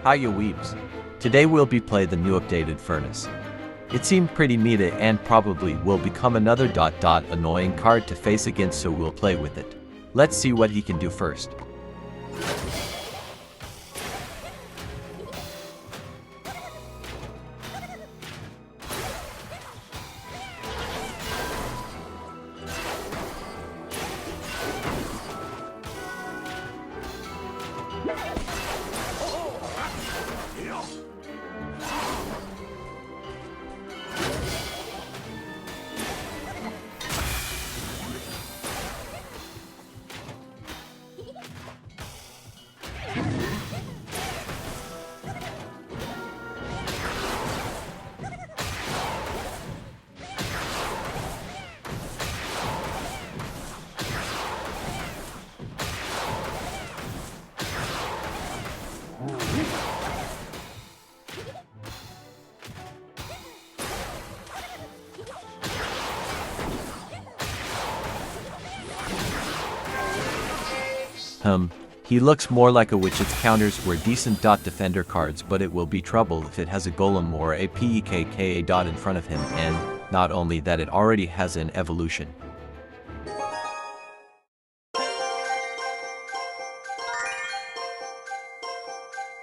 Hiya weebs. Today we'll be play the new updated furnace. It seemed pretty meta and probably will become another annoying card to face against, so we'll play with it. Let's see what he can do first. He looks more like a witch. Its counters were decent defender cards, but it will be trouble if it has a golem or a pekka in front of him, and not only that, it already has an evolution.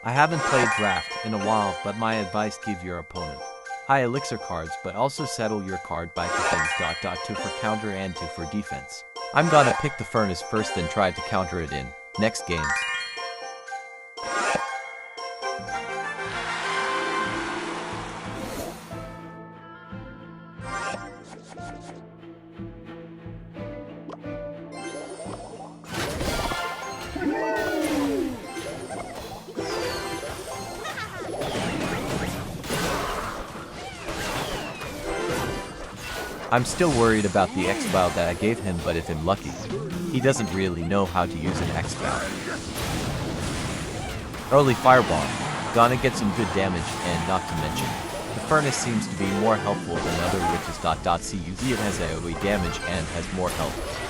I haven't played draft in a while, but my advice: give your opponent high elixir cards, but also settle your card by things 2 for counter and 2 for defense. I'm gonna pick the furnace first, then try to counter it in next games. I'm still worried about the X-Bow that I gave him, but if I'm lucky, he doesn't really know how to use an X-Bow. Early Fireball, gonna get some good damage, and not to mention, the furnace seems to be more helpful than other witches. CUZ it has AoE damage and has more health.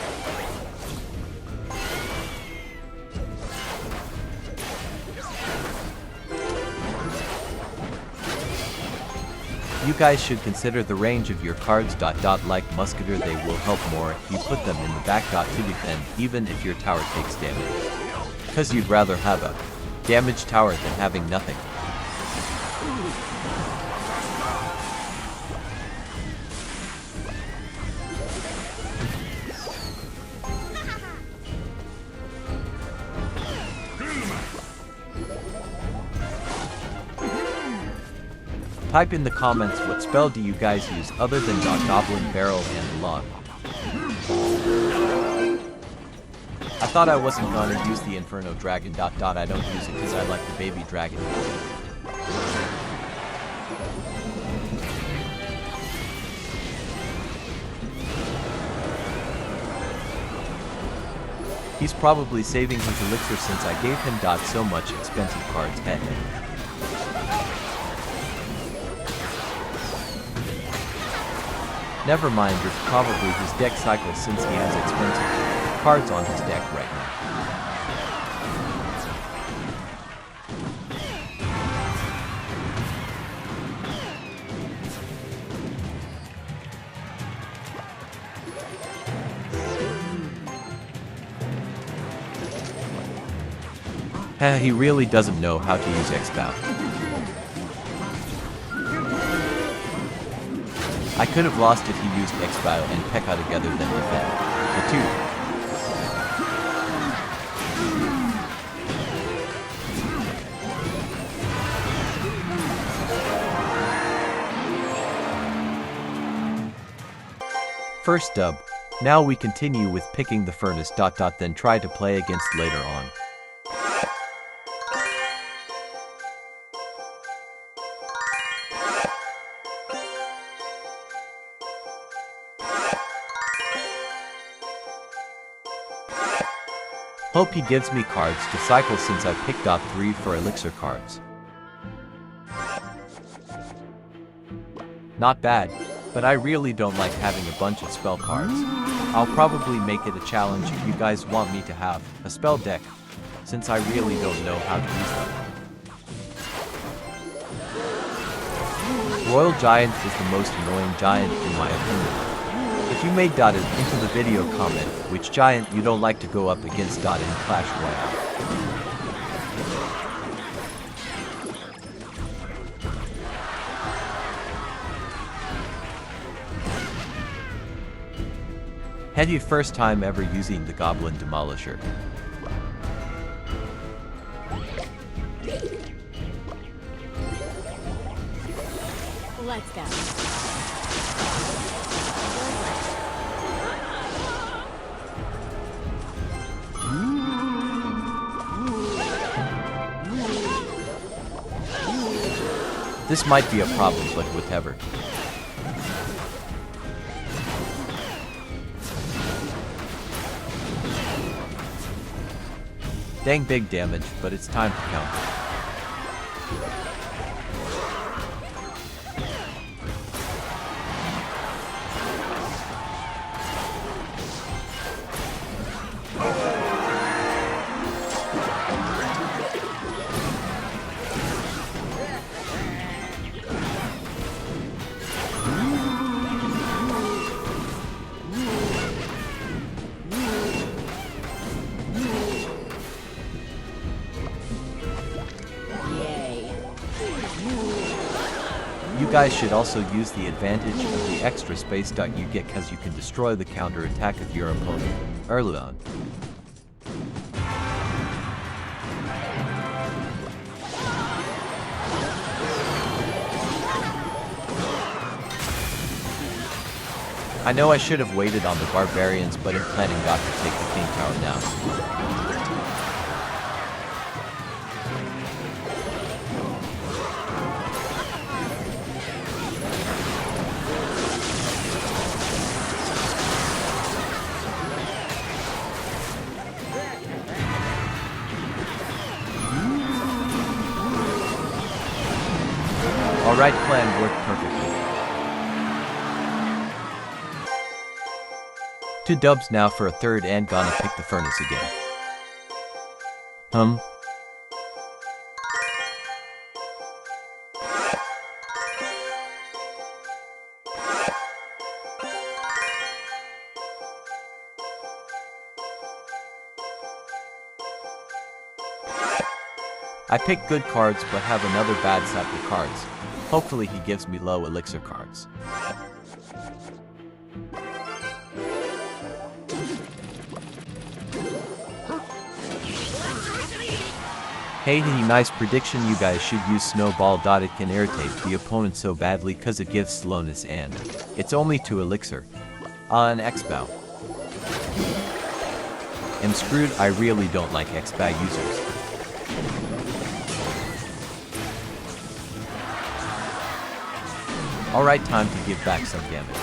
You guys should consider the range of your cards. Like Musketeer, they will help more if you put them in the back. To defend, even if your tower takes damage. Because you'd rather have a damaged tower than having nothing. Type in the comments what spell do you guys use other than Goblin Barrel and Log. I thought I wasn't gonna use the Inferno Dragon. I don't use it because I like the baby dragon. He's probably saving his elixir since I gave him so much expensive cards. Never mind, it's probably his deck cycle since he has expensive cards on his deck right now. He really doesn't know how to use X-Bow. I could have lost if he used X-Bow and P.E.K.K.A together than defend. The two. First dub. Now we continue with picking the furnace. Then try to play against later on. Hope he gives me cards to cycle since I picked 3 for elixir cards. Not bad, but I really don't like having a bunch of spell cards. I'll probably make it a challenge if you guys want me to have a spell deck, since I really don't know how to use them. Royal Giant is the most annoying giant in my opinion. If you made Dot into the video, comment which giant you don't like to go up against Dot in Clash Royale. Had you first time ever using the Goblin Demolisher? Let's go. This might be a problem, but whatever. Dang big damage, but it's time to counter. You guys should also use the advantage of the extra space you get because you can destroy the counter attack of your opponent early on. I know I should have waited on the barbarians, but I'm planning not to take the king tower now. Alright, plan worked perfectly. 2 dubs now for a third and gonna pick the furnace again. I pick good cards but have another bad set of cards. Hopefully he gives me low elixir cards. Hey, nice prediction. You guys should use Snowball. It can irritate the opponent so badly cause it gives slowness and it's only 2 elixir. On X-Bow. I'm screwed. I really don't like X-Bow users. Alright, time to give back some damage.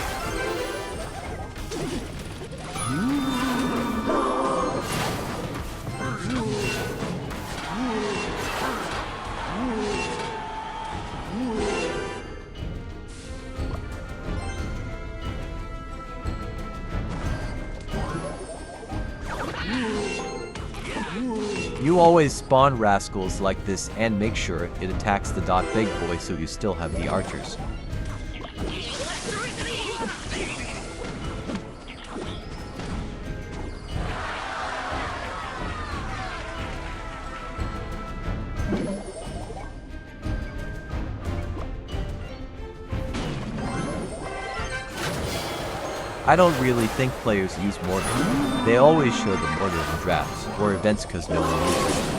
You always spawn rascals like this and make sure it attacks the big boy so you still have the archers. I don't really think players use mortar. They always show the mortar in drafts or events cause no one uses it.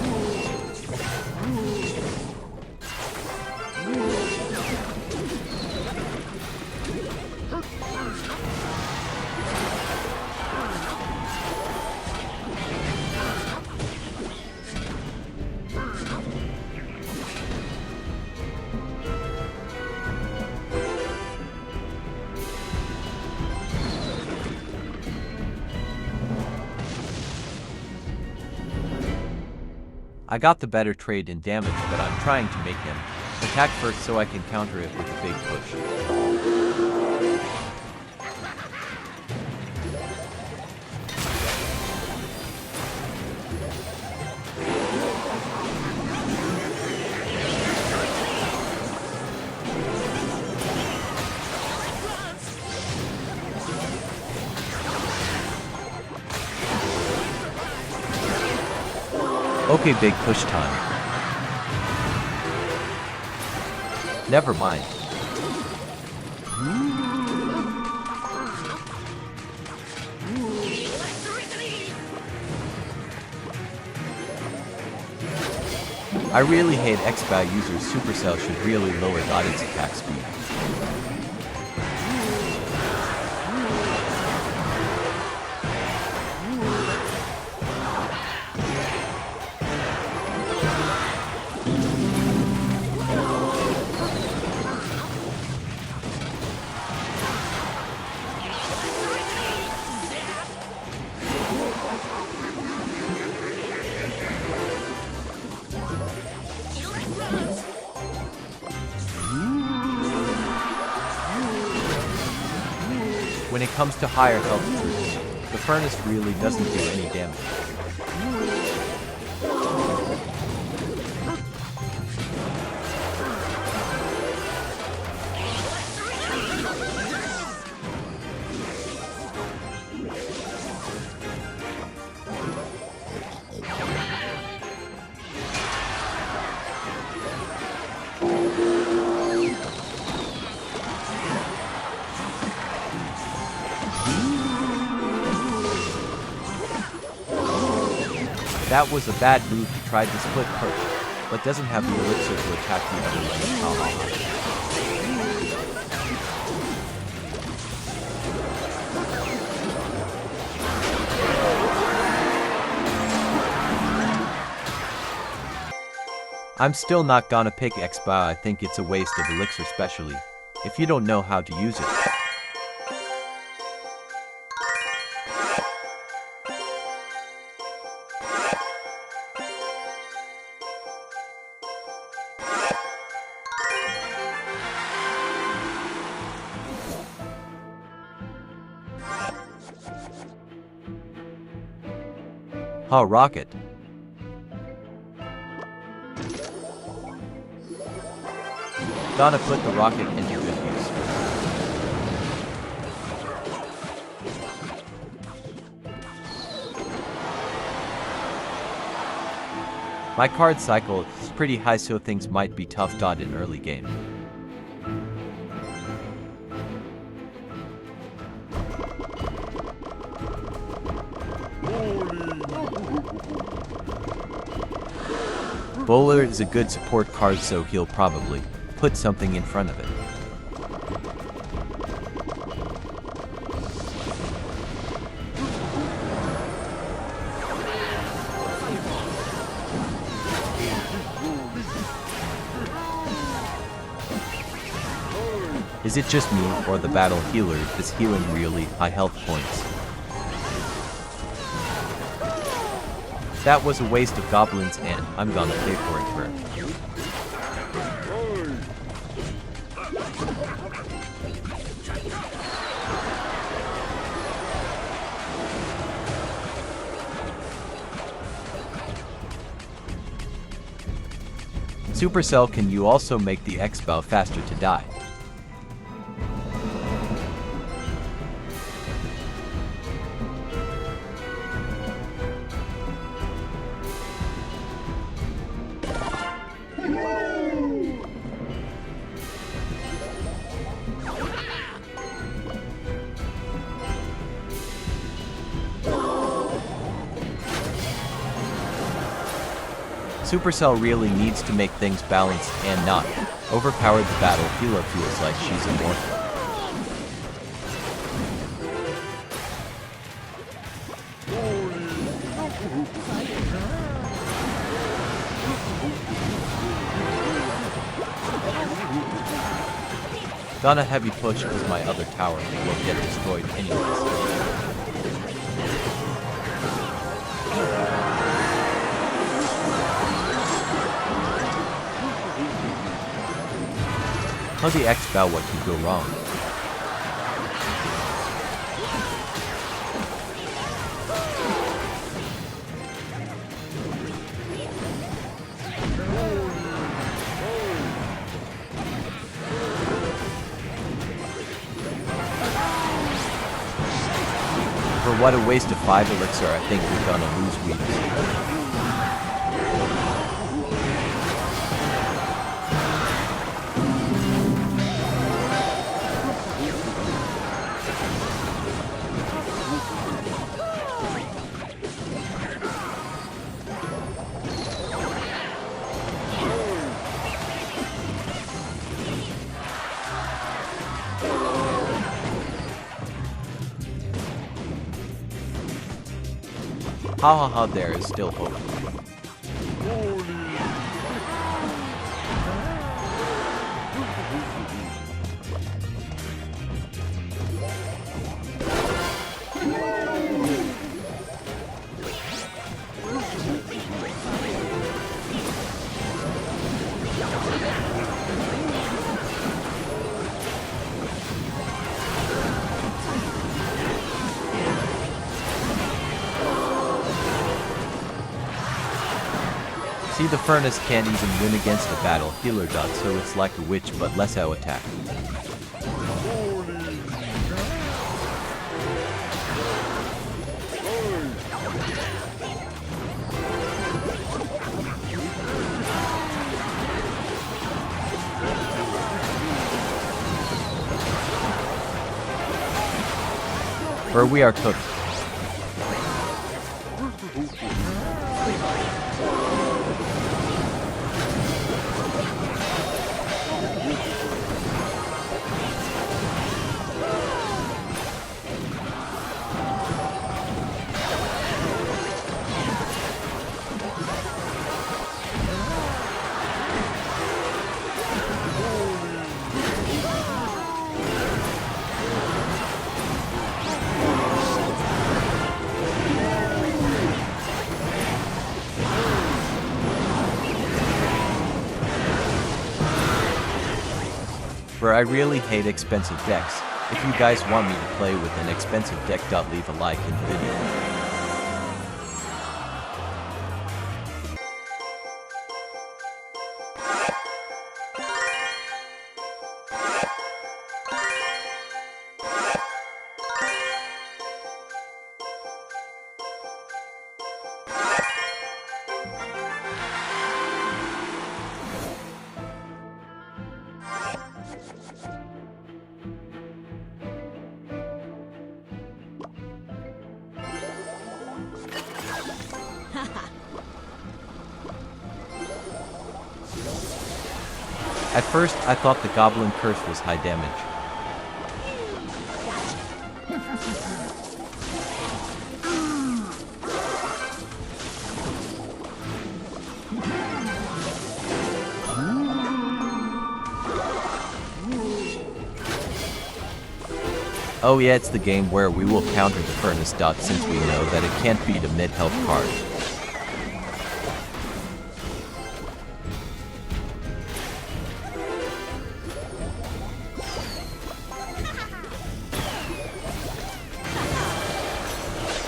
I got the better trade in damage, but I'm trying to make him attack first so I can counter it with a big push. Okay, big push time. Never mind. I really hate X-Bow users. Supercell should really lower its attack speed. When it comes to higher health troops, the furnace really doesn't do any damage. That was a bad move to try to split perch, but doesn't have the elixir to attack the other lane. I'm still not gonna pick X-Bow. I think it's a waste of elixir, especially if you don't know how to use it. Oh, rocket. Gonna put the rocket into good use. My card cycle is pretty high, so things might be tough in early game. Bowler is a good support card, so he'll probably put something in front of it. Is it just me, or the battle healer is healing really high health points? That was a waste of goblins, and I'm gonna pay for it for it. Supercell, can you also make the X-Bow faster to die? Supercell really needs to make things balanced and not overpower the battle. Phila feels like she's immortal. Gonna heavy push because my other tower will get destroyed anyways. How the X-Bow, what could go wrong? For what a waste of 5 elixir, I think we're gonna lose weeks. Ha ha ha, there is still hope. See, the furnace can't even win against a battle healer dot, so it's like a witch but less AO attack. Or we are cooked. Where I really hate expensive decks. If you guys want me to play with an expensive deck, leave a like in the video. At first, I thought the Goblin Curse was high damage. Oh yeah, it's the game where we will counter the Furnace dot since we know that it can't beat a mid-health card.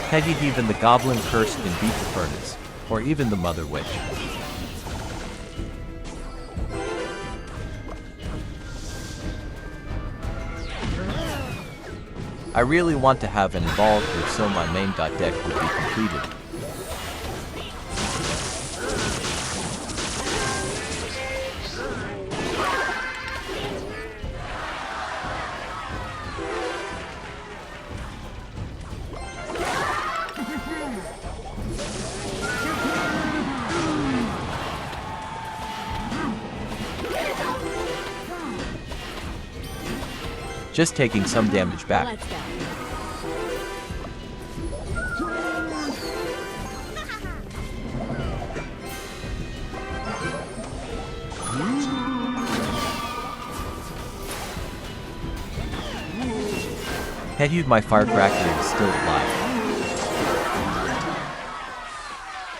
Heck, even the Goblin Curse can beat the Furnace, or even the Mother Witch. I really want to have an Evolved Whip so my main deck would be completed. Just taking some damage back. Let's go. Head, my Firecracker is still alive.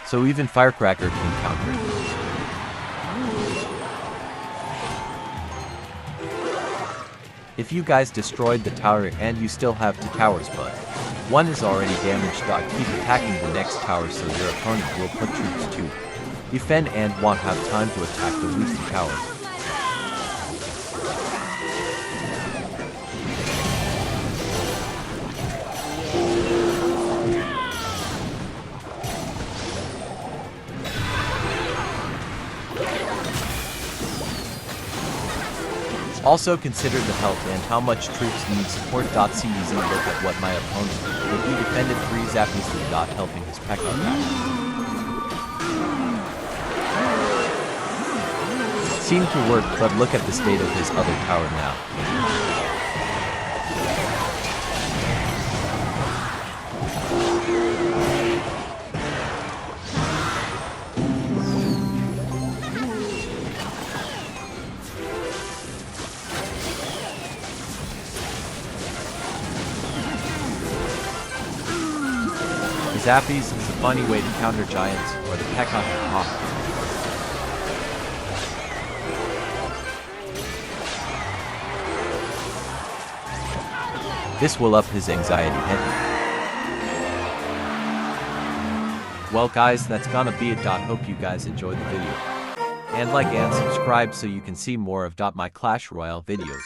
So even Firecracker can counter it. If you guys destroyed the tower and you still have 2 towers, but one is already damaged, keep attacking the next tower so your opponent will put troops to defend and won't have time to attack the weakened tower. Also consider the health and how much troops need support. See easy look at what my opponent did. He defended 3 zappies with helping his pack out back. Seemed to work, but look at the state of his other tower now. Zappies is a funny way to counter giants or the Pekka. This will up his anxiety heavy. Well guys, that's gonna be it. Hope you guys enjoyed the video. And like and subscribe so you can see more of my Clash Royale videos.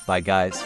Bye guys.